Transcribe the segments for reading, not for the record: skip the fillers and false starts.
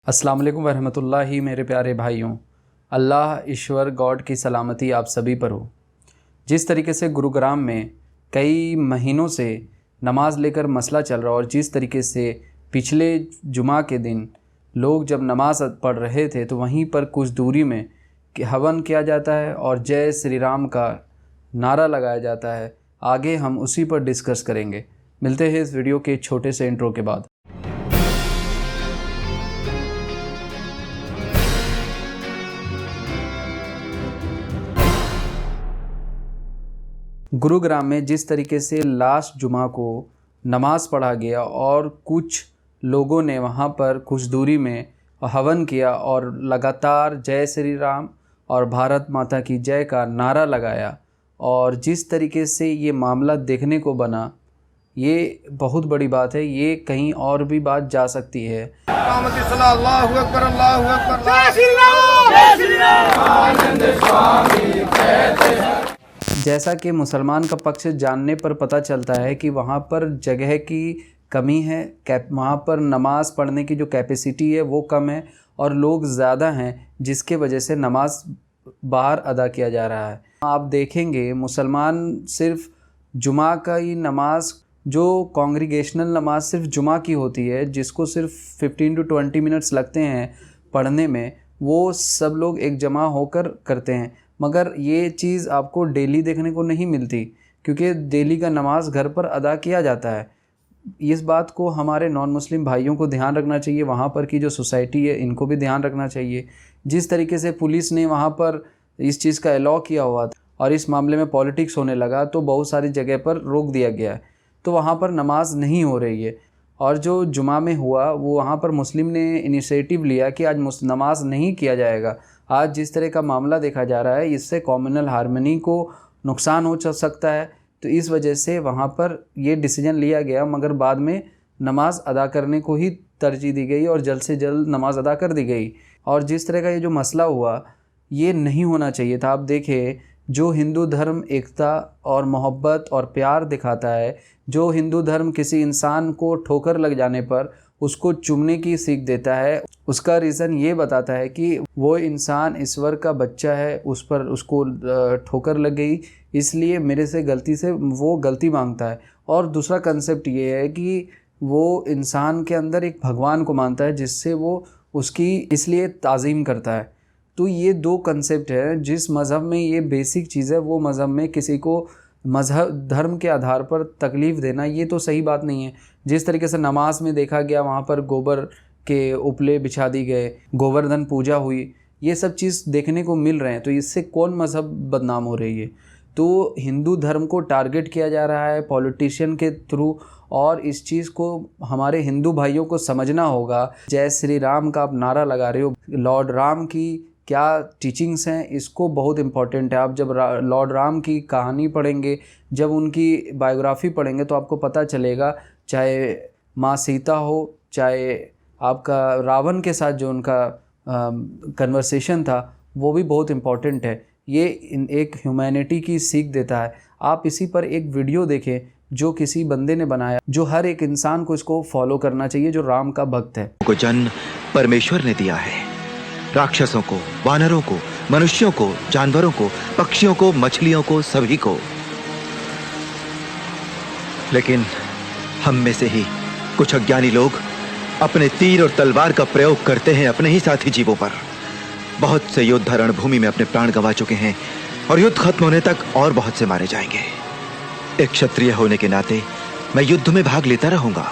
अस्सलाम वालेकुम वरहमतुल्लाहि। मेरे प्यारे भाइयों, अल्लाह ईश्वर गॉड की सलामती आप सभी पर हो। जिस तरीके से गुरुग्राम में कई महीनों से नमाज़ लेकर मसला चल रहा और जिस तरीके से पिछले जुमा के दिन लोग जब नमाज़ पढ़ रहे थे तो वहीं पर कुछ दूरी में हवन किया जाता है और जय श्री राम का नारा लगाया जाता है। आगे हम उसी पर डिस्कस करेंगे। मिलते हैं इस वीडियो के छोटे से इंट्रो के बाद। गुरुग्राम में जिस तरीके से लास्ट जुमा को नमाज़ पढ़ा गया और कुछ लोगों ने वहाँ पर कुछ दूरी में हवन किया और लगातार जय श्री राम और भारत माता की जय का नारा लगाया, और जिस तरीके से ये मामला देखने को बना, ये बहुत बड़ी बात है। ये कहीं और भी बात जा सकती है। जैसा कि मुसलमान का पक्ष जानने पर पता चलता है कि वहाँ पर जगह की कमी है, वहाँ पर नमाज़ पढ़ने की जो कैपेसिटी है वो कम है और लोग ज़्यादा हैं, जिसके वजह से नमाज बाहर अदा किया जा रहा है। आप देखेंगे मुसलमान सिर्फ जुमा का ही नमाज, जो कॉन्ग्रीगेशनल नमाज सिर्फ जुमा की होती है, जिसको सिर्फ 15 to 20 मिनट्स लगते हैं पढ़ने में, वो सब लोग एक जमा होकर करते हैं। मगर ये चीज़ आपको डेली देखने को नहीं मिलती, क्योंकि डेली का नमाज घर पर अदा किया जाता है। इस बात को हमारे नॉन मुस्लिम भाइयों को ध्यान रखना चाहिए, वहाँ पर की जो सोसाइटी है इनको भी ध्यान रखना चाहिए। जिस तरीके से पुलिस ने वहाँ पर इस चीज़ का अलाउ किया हुआ था और इस मामले में पॉलिटिक्स होने लगा तो बहुत सारी जगह पर रोक दिया गया है, तो वहाँ पर नमाज नहीं हो रही है। और जो जुमा में हुआ वो वहाँ पर मुस्लिम ने इनिशिएटिव लिया कि आज नमाज नहीं किया जाएगा। आज जिस तरह का मामला देखा जा रहा है, इससे कम्युनल हार्मनी को नुकसान हो सकता है, तो इस वजह से वहाँ पर ये डिसीजन लिया गया। मगर बाद में नमाज अदा करने को ही तरजीह दी गई और जल्द से जल्द नमाज अदा कर दी गई। और जिस तरह का ये जो मसला हुआ, ये नहीं होना चाहिए था। आप देखें, जो हिंदू धर्म एकता और मोहब्बत और प्यार दिखाता है, जो हिंदू धर्म किसी इंसान को ठोकर लग जाने पर उसको चूमने की सीख देता है, उसका रीज़न ये बताता है कि वो इंसान ईश्वर का बच्चा है, उस पर उसको ठोकर लग गई, इसलिए मेरे से गलती से वो गलती मांगता है। और दूसरा कंसेप्ट ये है कि वो इंसान के अंदर एक भगवान को मानता है, जिससे वो उसकी इसलिए ताज़ीम करता है। तो ये दो कंसेप्ट है। जिस मज़हब में ये बेसिक चीज़ है, वो मज़हब में किसी को मज़हब धर्म के आधार पर तकलीफ़ देना, ये तो सही बात नहीं है। जिस तरीके से नमाज में देखा गया, वहाँ पर गोबर के उपले बिछा दी गए, गोवर्धन पूजा हुई, ये सब चीज़ देखने को मिल रहे हैं, तो इससे कौन मज़हब बदनाम हो रही है? तो हिंदू धर्म को टारगेट किया जा रहा है पॉलिटिशियन के थ्रू, और इस चीज़ को हमारे हिंदू भाइयों को समझना होगा। जय श्री राम का आप नारा लगा रहे हो, लॉर्ड राम की क्या टीचिंग्स हैं, इसको बहुत इम्पॉर्टेंट है। आप जब लॉर्ड राम की कहानी पढ़ेंगे, जब उनकी बायोग्राफ़ी पढ़ेंगे, तो आपको पता चलेगा, चाहे माँ सीता हो, चाहे आपका रावण के साथ जो उनका कन्वर्सेशन था, वो भी बहुत इम्पॉर्टेंट है। ये एक ह्यूमैनिटी की सीख देता है। आप इसी पर एक वीडियो देखें जो किसी बंदे ने बनाया, जो हर एक इंसान को इसको फॉलो करना चाहिए, जो राम का भक्त है। को जन्म परमेश्वर ने दिया है, राक्षसों को, वानरों को, मनुष्यों को, जानवरों को, पक्षियों को, मछलियों को, सभी को। लेकिन हम में से ही कुछ अज्ञानी लोग अपने तीर और तलवार का प्रयोग करते हैं अपने ही साथी जीवों पर। बहुत से योद्धा रणभूमि में अपने प्राण गंवा चुके हैं और युद्ध खत्म होने तक और बहुत से मारे जाएंगे। एक क्षत्रिय होने के नाते मैं युद्ध में भाग लेता रहूंगा,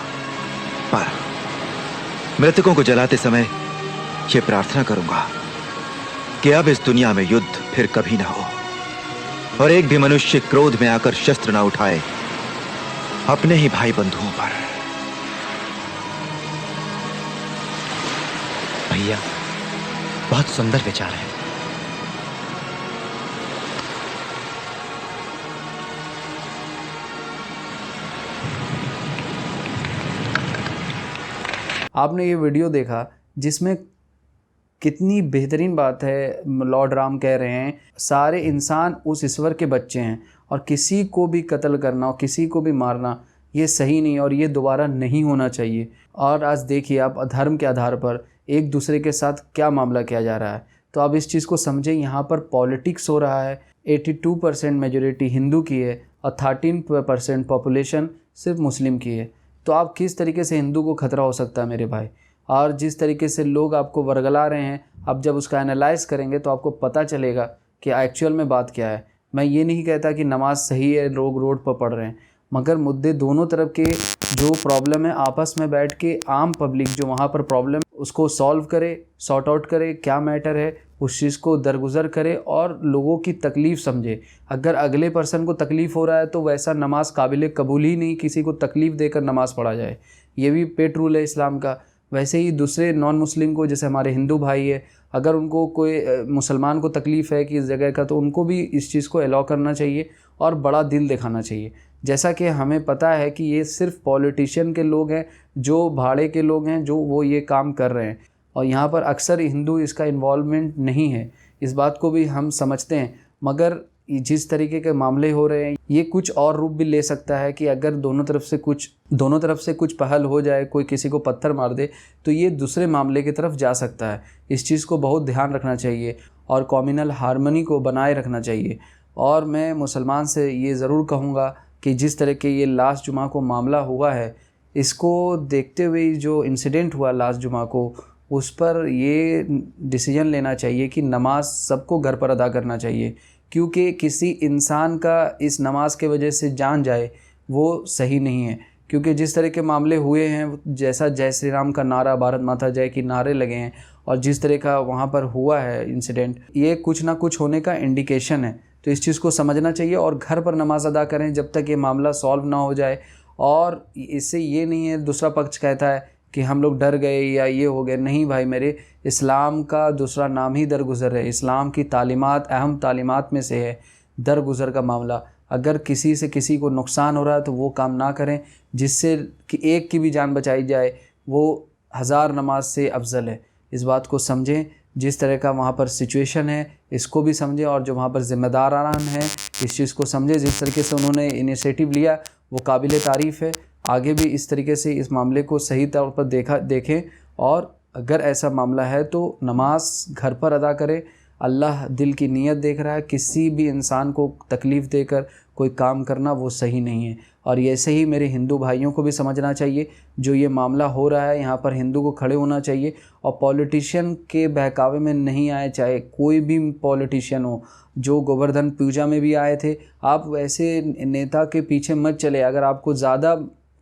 पर मृतकों को जलाते समय ये प्रार्थना करूंगा कि अब इस दुनिया में युद्ध फिर कभी ना हो और एक भी मनुष्य क्रोध में आकर शस्त्र ना उठाए अपने ही भाई बंधुओं पर। भैया, बहुत सुंदर विचार है। आपने ये वीडियो देखा जिसमें कितनी बेहतरीन बात है। लॉर्ड राम कह रहे हैं सारे इंसान उस ईश्वर के बच्चे हैं और किसी को भी कत्ल करना और किसी को भी मारना ये सही नहीं और ये दोबारा नहीं होना चाहिए। और आज देखिए आप धर्म के आधार पर एक दूसरे के साथ क्या मामला किया जा रहा है। तो आप इस चीज़ को समझें, यहाँ पर पॉलिटिक्स हो रहा है। 82% मेजॉरिटी हिंदू की है और 13% पॉपुलेशन सिर्फ मुस्लिम की है। तो आप किस तरीके से हिंदू को खतरा हो सकता है मेरे भाई। और जिस तरीके से लोग आपको वर्गला रहे हैं, आप जब उसका एनालाइज करेंगे तो आपको पता चलेगा कि एक्चुअल में बात क्या है। मैं ये नहीं कहता कि नमाज सही है, लोग रोड पर पढ़ रहे हैं, मगर मुद्दे दोनों तरफ के जो प्रॉब्लम है आपस में बैठ के आम पब्लिक जो वहाँ पर प्रॉब्लम उसको सॉल्व करे, सॉर्ट आउट करे, क्या मैटर है उस चीज़ को दरगुजर करे और लोगों की तकलीफ़ समझे। अगर अगले पर्सन को तकलीफ़ हो रहा है तो वैसा नमाज काबिल कबूल ही नहीं, किसी को तकलीफ़ देकर नमाज़ पढ़ा जाए। ये भी पेट रूल है इस्लाम का। वैसे ही दूसरे नॉन मुस्लिम को, जैसे हमारे हिंदू भाई है, अगर उनको कोई मुसलमान को तकलीफ़ है कि इस जगह का, तो उनको भी इस चीज़ को अलाउ करना चाहिए और बड़ा दिल दिखाना चाहिए। जैसा कि हमें पता है कि ये सिर्फ पॉलिटिशियन के लोग हैं, जो भाड़े के लोग हैं, जो वो ये काम कर रहे हैं, और यहाँ पर अक्सर हिंदू इसका इन्वॉल्वमेंट नहीं है। इस बात को भी हम समझते हैं, मगर जिस तरीके के मामले हो रहे हैं ये कुछ और रूप भी ले सकता है कि अगर दोनों तरफ से कुछ पहल हो जाए, कोई किसी को पत्थर मार दे तो ये दूसरे मामले की तरफ जा सकता है। इस चीज़ को बहुत ध्यान रखना चाहिए और कम्युनल हार्मनी को बनाए रखना चाहिए। और मैं मुसलमान से ये ज़रूर कहूँगा कि जिस तरह के ये लास्ट जुमा को मामला हुआ है, इसको देखते हुए जो इंसिडेंट हुआ लास्ट जुमा को, उस पर ये डिसीजन लेना चाहिए कि नमाज सबको घर पर अदा करना चाहिए, क्योंकि किसी इंसान का इस नमाज के वजह से जान जाए वो सही नहीं है। क्योंकि जिस तरह के मामले हुए हैं, जैसा जय श्री राम का नारा, भारत माता जय की नारे लगे हैं, और जिस तरह का वहाँ पर हुआ है इंसिडेंट, ये कुछ ना कुछ होने का इंडिकेशन है। तो इस चीज़ को समझना चाहिए और घर पर नमाज अदा करें जब तक ये मामला सॉल्व ना हो जाए। और इससे ये नहीं है दूसरा पक्ष कहता है कि हम लोग डर गए या ये हो गए। नहीं भाई मेरे, इस्लाम का दूसरा नाम ही दरगुजर है। इस्लाम की तालीमात अहम तालीमात में से है दरगुजर का मामला। अगर किसी से किसी को नुकसान हो रहा है तो वो काम ना करें जिससे कि एक की भी जान बचाई जाए, वो 1000 नमाज से अफजल है। इस बात को समझें, जिस तरह का वहाँ पर सिचुएशन है इसको भी समझें, और जो वहाँ पर ज़िम्मेदारान हैं इस चीज़ को समझें। जिस तरीके से उन्होंने इनिशिएटिव लिया वो काबिल तारीफ़ है। आगे भी इस तरीके से इस मामले को सही तौर पर देखें, और अगर ऐसा मामला है तो नमाज घर पर अदा करें। अल्लाह दिल की नीयत देख रहा है। किसी भी इंसान को तकलीफ़ देकर कोई काम करना वो सही नहीं है। और ऐसे ही मेरे हिंदू भाइयों को भी समझना चाहिए, जो ये मामला हो रहा है यहाँ पर हिंदू को खड़े होना चाहिए और पॉलिटिशियन के बहकावे में नहीं आए, चाहे कोई भी पॉलिटिशियन हो। जो गोवर्धन पूजा में भी आए थे, आप वैसे नेता के पीछे मत चले। अगर आपको ज़्यादा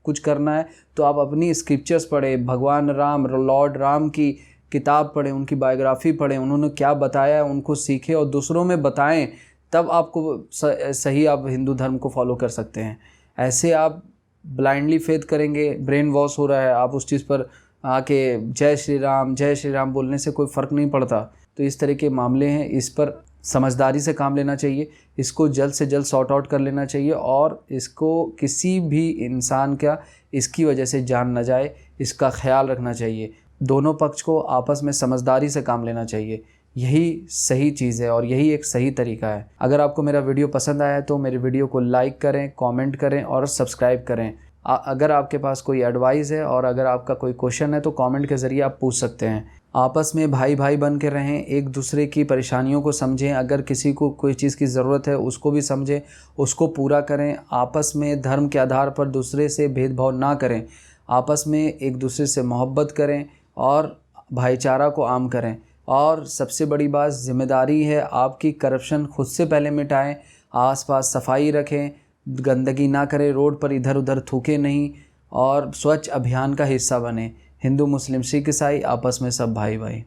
कुछ करना है तो आप अपनी स्क्रिप्चर्स पढ़ें, भगवान राम, लॉर्ड राम की किताब पढ़ें, उनकी बायोग्राफ़ी पढ़ें, उन्होंने क्या बताया है उनको सीखें और दूसरों में बताएं, तब आपको सही आप हिंदू धर्म को फॉलो कर सकते हैं। ऐसे आप ब्लाइंडली फेथ करेंगे, ब्रेन वॉश हो रहा है, आप उस चीज़ पर आके जय श्री राम बोलने से कोई फ़र्क नहीं पड़ता। तो इस तरह के मामले हैं, इस पर समझदारी से काम लेना चाहिए, इसको जल्द से जल्द सॉर्ट आउट कर लेना चाहिए, और इसको किसी भी इंसान का इसकी वजह से जान न जाए, इसका ख्याल रखना चाहिए। दोनों पक्ष को आपस में समझदारी से काम लेना चाहिए। यही सही चीज़ है और यही एक सही तरीका है। अगर आपको मेरा वीडियो पसंद आया तो मेरे वीडियो को लाइक करें, कमेंट करें और सब्सक्राइब करें। अगर आपके पास कोई एडवाइस है और अगर आपका कोई क्वेश्चन है तो कमेंट के ज़रिए आप पूछ सकते हैं। आपस में भाई भाई बन के रहें, एक दूसरे की परेशानियों को समझें। अगर किसी को कोई चीज़ की ज़रूरत है उसको भी समझें, उसको पूरा करें। आपस में धर्म के आधार पर दूसरे से भेदभाव ना करें, आपस में एक दूसरे से मोहब्बत करें और भाईचारा को आम करें। और सबसे बड़ी बात ज़िम्मेदारी है आपकी, करप्शन खुद से पहले मिटाएं, आसपास सफाई रखें, गंदगी ना करें, रोड पर इधर उधर थूकें नहीं, और स्वच्छ अभियान का हिस्सा बने। हिंदू मुस्लिम सिख ईसाई आपस में सब भाई भाई।